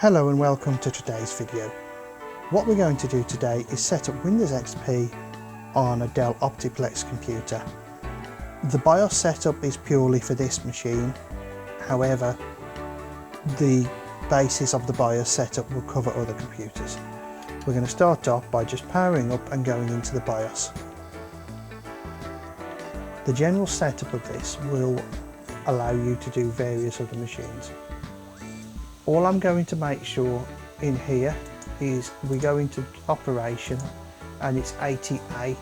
Hello and welcome to today's video. What we're going to do today is set up Windows XP on a Dell Optiplex computer. The BIOS setup is purely for this machine, however the basis of the BIOS setup will cover other computers. We're going to start off by just powering up and going into the BIOS. The general setup of this will allow you to do various other machines. All I'm going to make sure in here is we go into operation and it's 80A.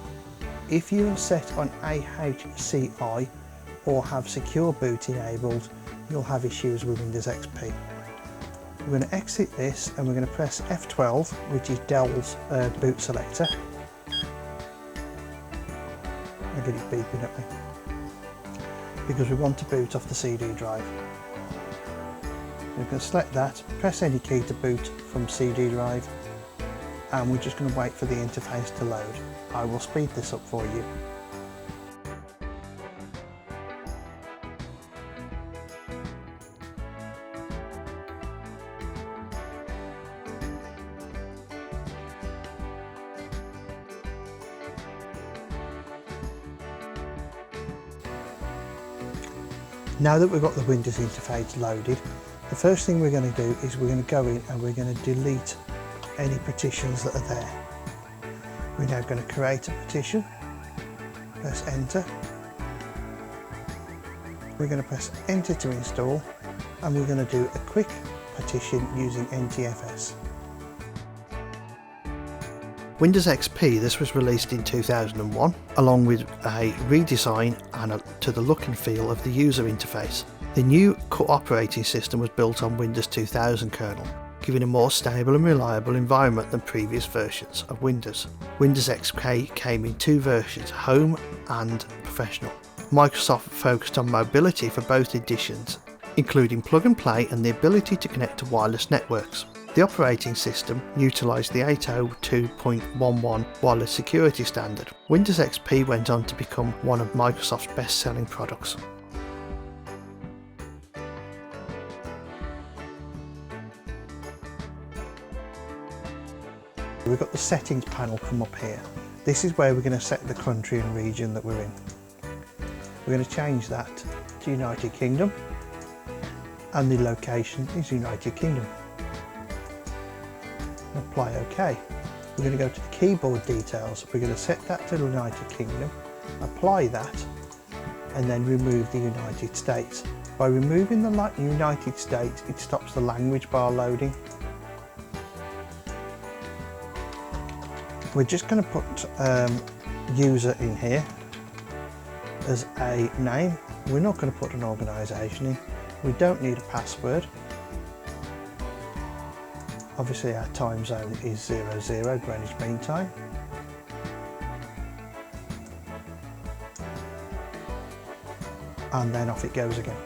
If you are set on AHCI or have secure boot enabled, you'll have issues with Windows XP. We're going to exit this and we're going to press F12, which is Dell's boot selector. I get it beeping at me because we want to boot off the CD drive. We can select that, press any key to boot from CD drive, and we're just going to wait for the interface to load. I will speed this up for you. Now that we've got the Windows interface loaded, the first thing we're going to do is we're going to go in and we're going to delete any partitions that are there. We're now going to create a partition, press enter. We're going to press enter to install, and we're going to do a quick partition using NTFS. Windows XP, this was released in 2001, along with a redesign to the look and feel of the user interface. The new core operating system was built on Windows 2000 kernel, giving a more stable and reliable environment than previous versions of Windows. Windows XP came in two versions, Home and Professional. Microsoft focused on mobility for both editions, including plug and play and the ability to connect to wireless networks. The operating system utilised the 802.11 wireless security standard. Windows XP went on to become one of Microsoft's best-selling products. We've got the settings panel come up here. This is where we're going to set the country and region that we're in. We're going to change that to United Kingdom, and the location is United Kingdom. Apply OK. We're going to go to the keyboard details. We're going to set that to the United Kingdom, apply that, and then remove the United States. By removing the United States, it stops the language bar loading. We're just going to put user in here as a name. We're not going to put an organisation in. We don't need a password. Obviously our time zone is 00 Greenwich Mean Time. And then off it goes again.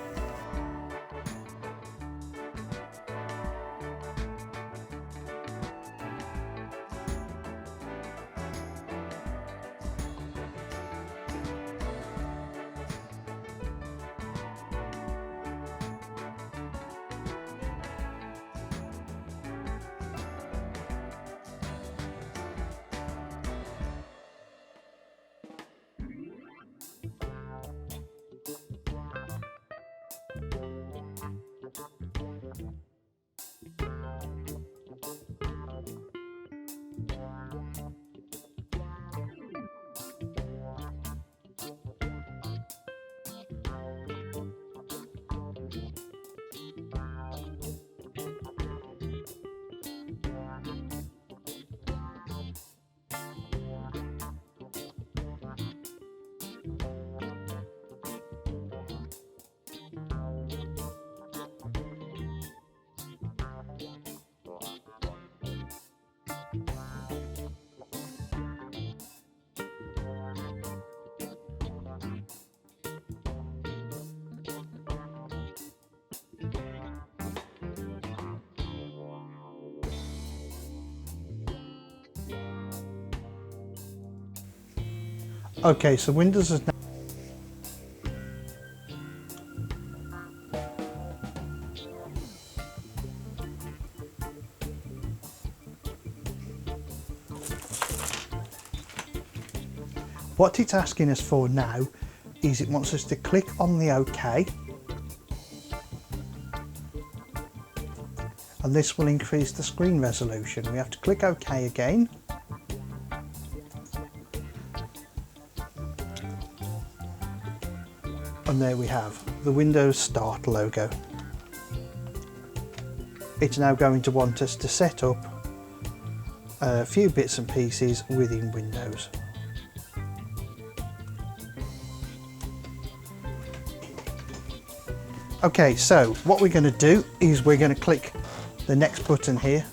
Okay, so Windows is now What it's asking us for now is it wants us to click on the OK, and this will increase the screen resolution. We have to click OK again. And there we have the Windows Start logo. It's now going to want us to set up a few bits and pieces within Windows. Okay, so what we're going to do is we're going to click the next button here.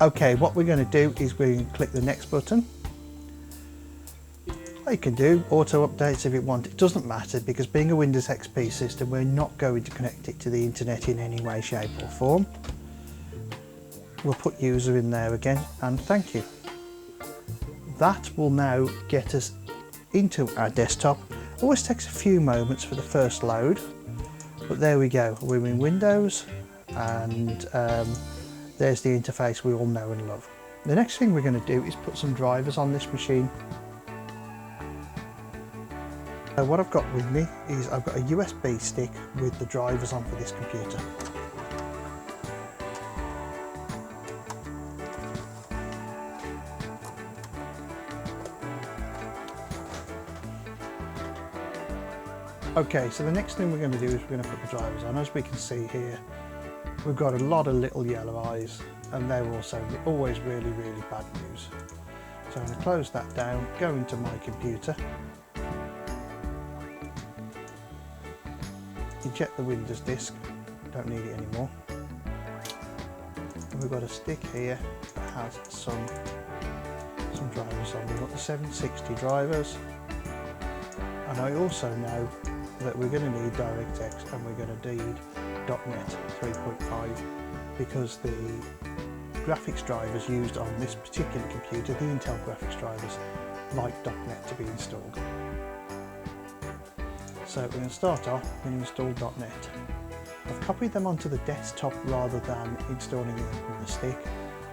Okay, what we're going to do is we're going to click the next button. You can do auto updates if you want. It doesn't matter, because being a Windows XP system, we're not going to connect it to the internet in any way, shape or form. We'll put user in there again, and thank you. That will now get us into our desktop. Always takes a few moments for the first load, but there we go. We're in Windows, and there's the interface we all know and love. The next thing we're going to do is put some drivers on this machine. What I've got with me is I've got a USB stick with the drivers on for this computer. Okay, so the next thing we're going to do is we're going to put the drivers on. As we can see here, we've got a lot of little yellow eyes, and they're also always really bad news. So I'm going to close that down, go into my computer, eject the Windows disk, don't need it anymore. And we've got a stick here that has some drivers on. We've got the 760 drivers, and I also know that we're going to need DirectX and we're going to need .NET 3.5, because the graphics drivers used on this particular computer, the Intel graphics drivers, like .NET to be installed. So we're going to start off and install .NET. I've copied them onto the desktop rather than installing them on the stick,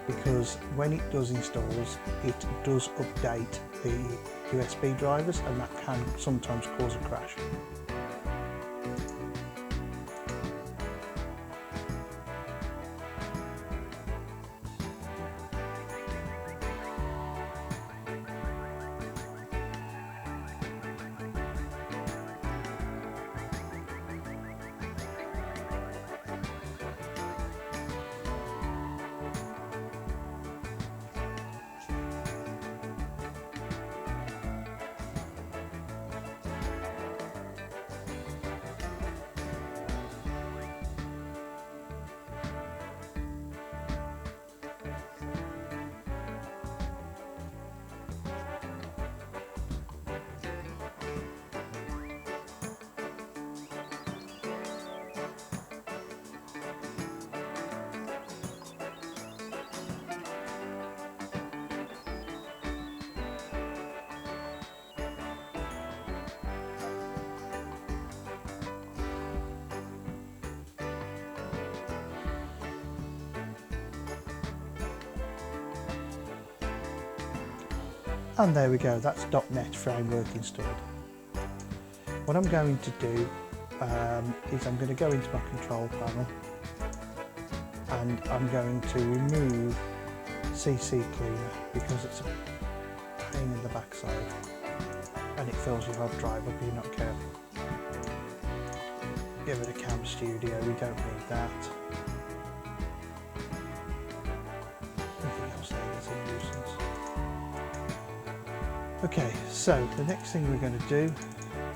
because when it does installs, it does update the USB drivers, and that can sometimes cause a crash. And there we go, that's .NET framework installed. What I'm going to do is I'm going to go into my control panel, and I'm going to remove CC Cleaner, because it's a pain in the backside and it fills your hard drive up if you're not careful. Get rid of Cam Studio, we don't need that. Anything else there that's a nuisance. Okay, so the next thing we're going to do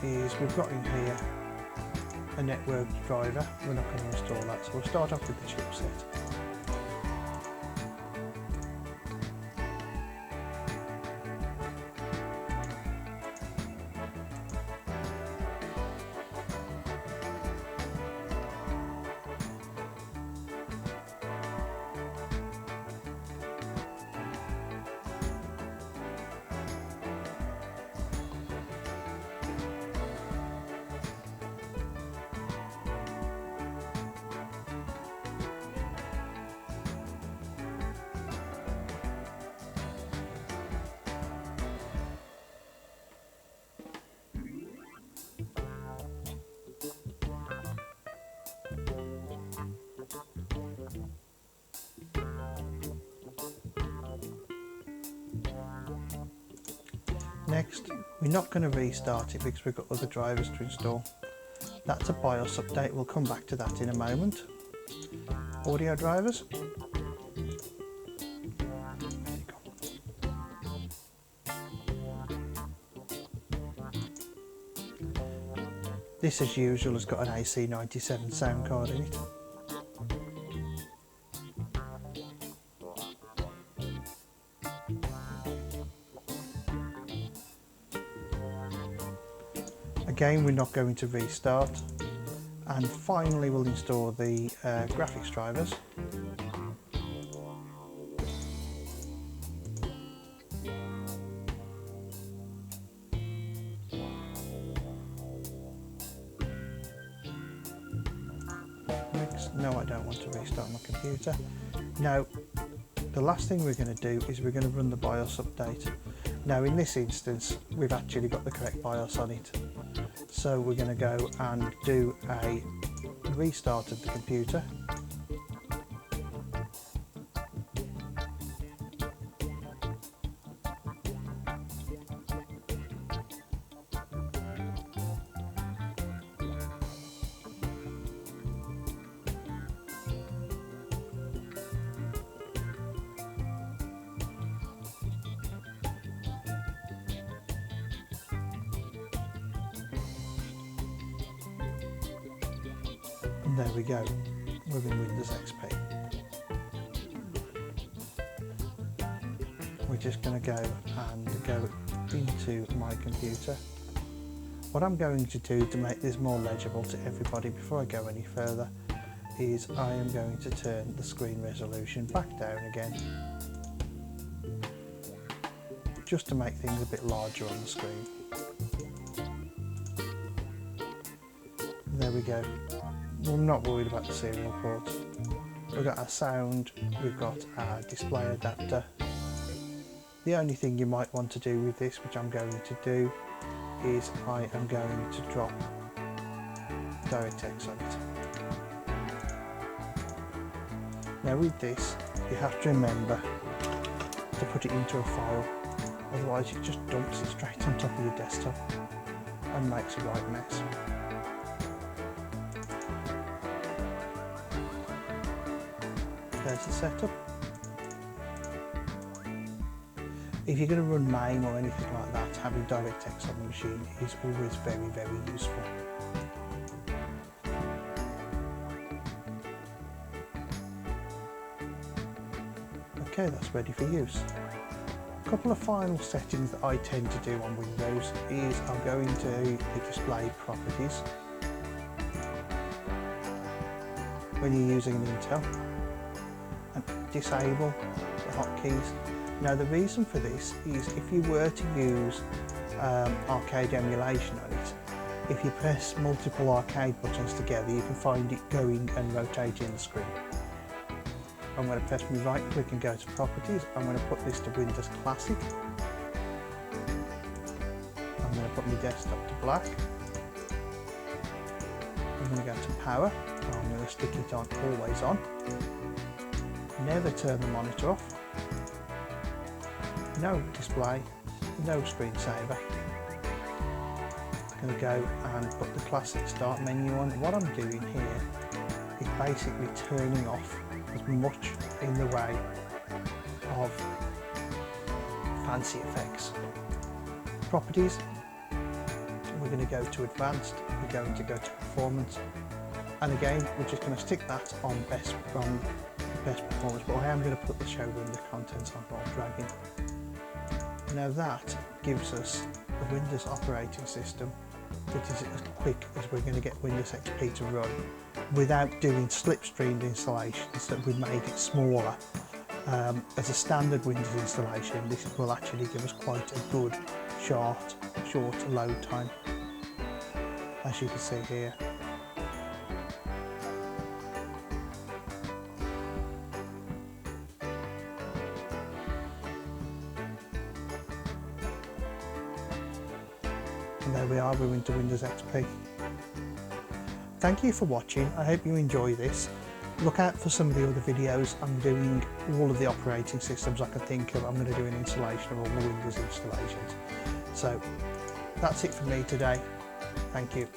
is we've got in here a network driver. We're not going to install that, so we'll start off with the chipset. Next, we're not going to restart it because we've got other drivers to install. That's a BIOS update, we'll come back to that in a moment. Audio drivers. This, as usual, has got an AC97 sound card in it. Again, we're not going to restart. And finally, we'll install the graphics drivers. Next, no, I don't want to restart my computer. Now, the last thing we're going to do is we're going to run the BIOS update. Now, in this instance, we've actually got the correct BIOS on it. So we're going to go and do a restart of the computer. And there we go, we're in Windows XP. We're just going to go into my computer. What I'm going to do to make this more legible to everybody before I go any further is I am going to turn the screen resolution back down again, just to make things a bit larger on the screen. There we go. I'm not worried about the serial ports. We've got our sound, we've got our display adapter. The only thing you might want to do with this, which I'm going to do, is I am going to drop DirectX on it. Now with this, you have to remember to put it into a file, otherwise it just dumps it straight on top of your desktop and makes a right mess. There's the setup. If you're going to run MAME or anything like that, having DirectX on the machine is always very, very useful. Okay, that's ready for use. A couple of final settings that I tend to do on Windows is I'll go into the display properties when you're using an Intel and disable the hotkeys. Now the reason for this is if you were to use arcade emulation on it, if you press multiple arcade buttons together you can find it going and rotating the screen. I'm going to press my right click and go to properties. I'm going to put this to Windows Classic. I'm going to put my desktop to black. I'm going to go to power. I'm going to stick it on always on. Never turn the monitor off. No display, no screensaver. I'm going to go and put the classic start menu on. What I'm doing here is basically turning off as much in the way of fancy effects. Properties, we're going to go to advanced, we're going to go to performance, and again we're just going to stick that on best performance, but I am going to put the show window contents on while dragging. Now that gives us a Windows operating system that is as quick as we're going to get Windows XP to run without doing slipstreamed installations that would make it smaller. As a standard Windows installation, this will actually give us quite a good short load time, as you can see here. And there we are, we're into Windows XP. Thank you for watching. I hope you enjoy this. Look out for some of the other videos. I'm doing all of the operating systems I can think of. I'm going to do an installation of all the Windows installations. So that's it for me today. Thank you.